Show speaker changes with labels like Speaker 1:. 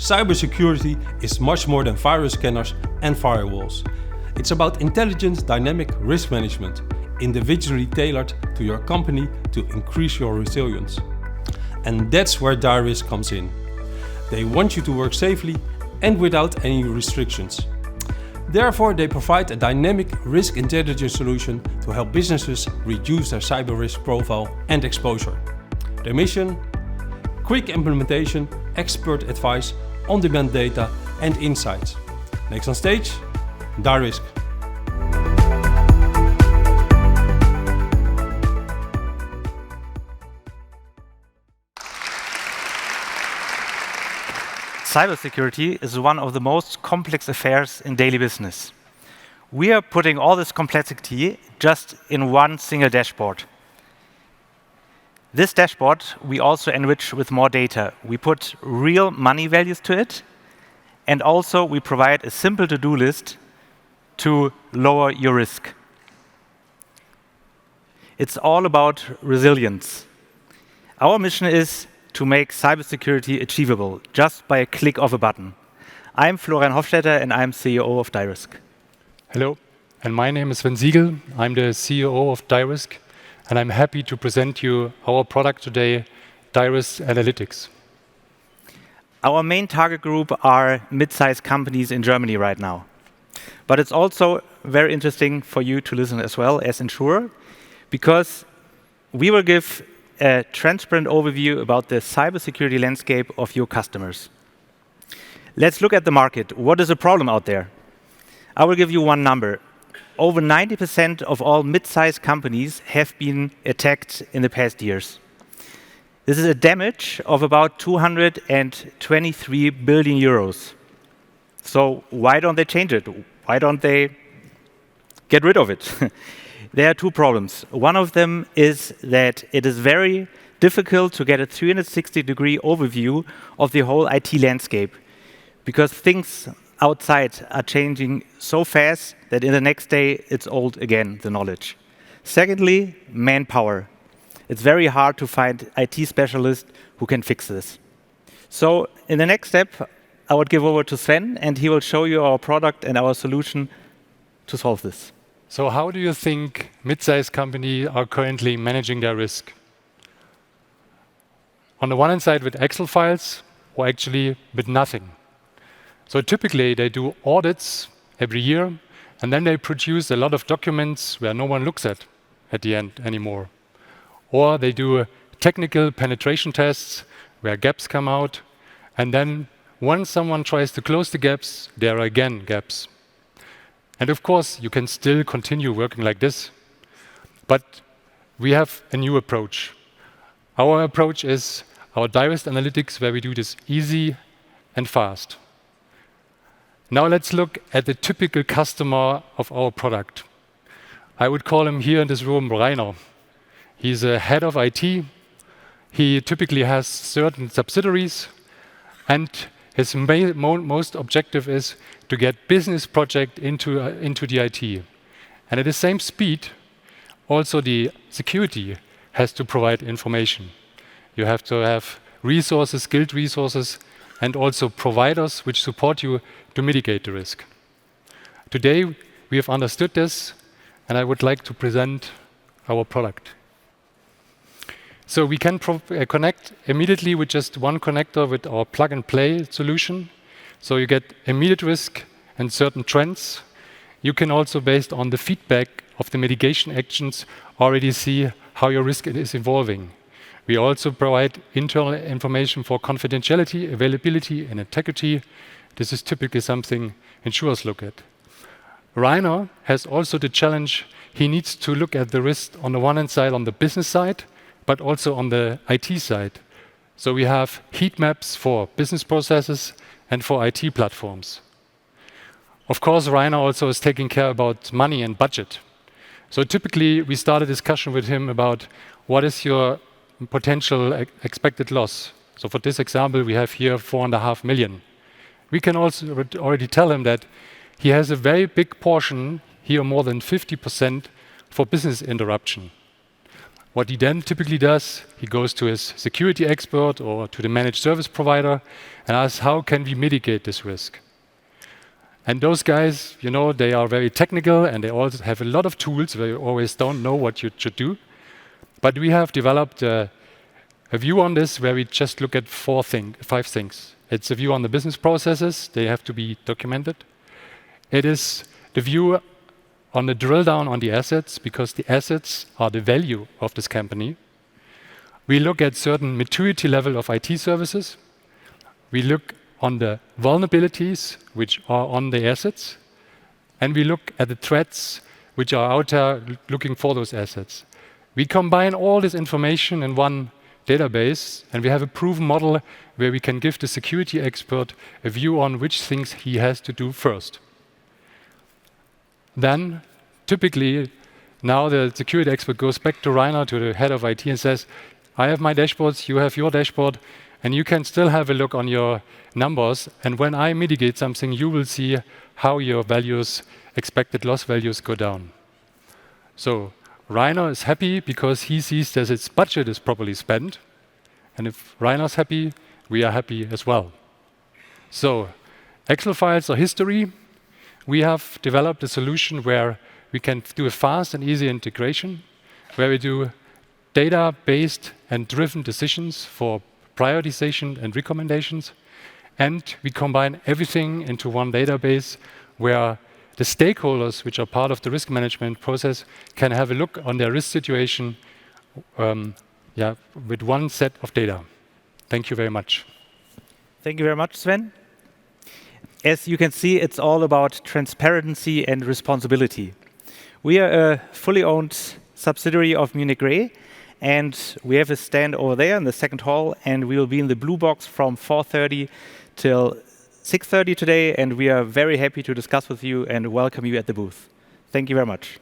Speaker 1: Cybersecurity is much more than virus scanners and firewalls. It's about intelligent, dynamic risk management, individually tailored to your company to increase your resilience. And that's where Dyrisk comes in. They want you to work safely and without any restrictions. Therefore, they provide a dynamic risk intelligence solution to help businesses reduce their cyber risk profile and exposure. Their mission? Quick implementation, expert advice, on-demand data and insights. Next on stage, Dyrisk.
Speaker 2: Cybersecurity is one of the most complex affairs in daily business. We are putting all this complexity just in one single dashboard. This dashboard we also enrich with more data. We put real money values to it, and also we provide a simple to-do list to lower your risk. It's all about resilience. Our mission is to make cybersecurity achievable just by a click of a button. I'm Florian Hofstetter and I'm CEO of Dyrisk.
Speaker 3: Hello, and my name is Sven Siegel. I'm the CEO of Dyrisk, and I'm happy to present you our product today, Dyrisk Analytics.
Speaker 2: Our main target group are mid-sized companies in Germany right now. But it's also very interesting for you to listen as well as insurer, because we will give a transparent overview about the cybersecurity landscape of your customers. Let's look at the market. What is the problem out there? I will give you one number. Over 90% of all mid-sized companies have been attacked in the past years. This is a damage of about 223 billion euros. So why don't they change it? Why don't they get rid of it? There are two problems. One of them is that it is very difficult to get a 360-degree overview of the whole IT landscape, because things outside are changing so fast that in the next day it's old again, the knowledge. Secondly, manpower. It's very hard to find IT specialists who can fix this. So in the next step, I would give over to Sven, and he will show you our product and our solution to solve this.
Speaker 3: So how do you think mid-sized companies are currently managing their risk? On the one hand side with Excel files, or actually with nothing. So typically they do audits every year, and then they produce a lot of documents where no one looks at the end anymore. Or they do technical penetration tests where gaps come out, and then once someone tries to close the gaps, there are again gaps. And of course, you can still continue working like this, but we have a new approach. Our approach is our Dyrisk Analytics, where we do this easy and fast. Now let's look at the typical customer of our product. I would call him here in this room Rainer. He's a head of IT. He typically has certain subsidiaries, and his most objective is to get business project into the IT. And at the same speed, also the security has to provide information. You have to have resources, skilled resources, and also providers which support you to mitigate the risk. Today, we have understood this, and I would like to present our product. So we can connect immediately with just one connector with our plug-and-play solution. So you get immediate risk and certain trends. You can also, based on the feedback of the mitigation actions, already see how your risk is evolving. We also provide internal information for confidentiality, availability, and integrity. This is typically something insurers look at. Rainer has also the challenge. He needs to look at the risk on the one hand side, on the business side, but also on the IT side. So we have heat maps for business processes and for IT platforms. Of course, Rainer also is taking care about money and budget. So typically, we start a discussion with him about what is your potential expected loss. So for this example, we have here 4.5 million. We can also already tell him that he has a very big portion, here more than 50%, for business interruption. What he then typically does, he goes to his security expert or to the managed service provider and asks, how can we mitigate this risk? And those guys, you know, they are very technical and they also have a lot of tools where you always don't know what you should do. But we have developed a view on this where we just look at 5 things. It's a view on the business processes. They have to be documented. It is the view on the drill down on the assets, because the assets are the value of this company. We look at certain maturity level of IT services. We look on the vulnerabilities which are on the assets. And we look at the threats which are out there looking for those assets. We combine all this information in one database, and we have a proven model where we can give the security expert a view on which things he has to do first. Then, typically, now the security expert goes back to Rainer, to the head of IT, and says, I have my dashboards, you have your dashboard, and you can still have a look on your numbers. And when I mitigate something, you will see how your values, expected loss values, go down. So Rainer is happy because he sees that its budget is properly spent. And if Rainer's happy, we are happy as well. So Excel files are history. We have developed a solution where we can do a fast and easy integration, where we do data-based and driven decisions for prioritization and recommendations. And we combine everything into one database where the stakeholders, which are part of the risk management process, can have a look on their risk situation with one set of data. Thank you very much.
Speaker 2: Thank you very much, Sven. As you can see, it's all about transparency and responsibility. We are a fully owned subsidiary of Munich Re, and we have a stand over there in the second hall, and we will be in the blue box from 4:30 till 6:30 today, and we are very happy to discuss with you and welcome you at the booth. Thank you very much.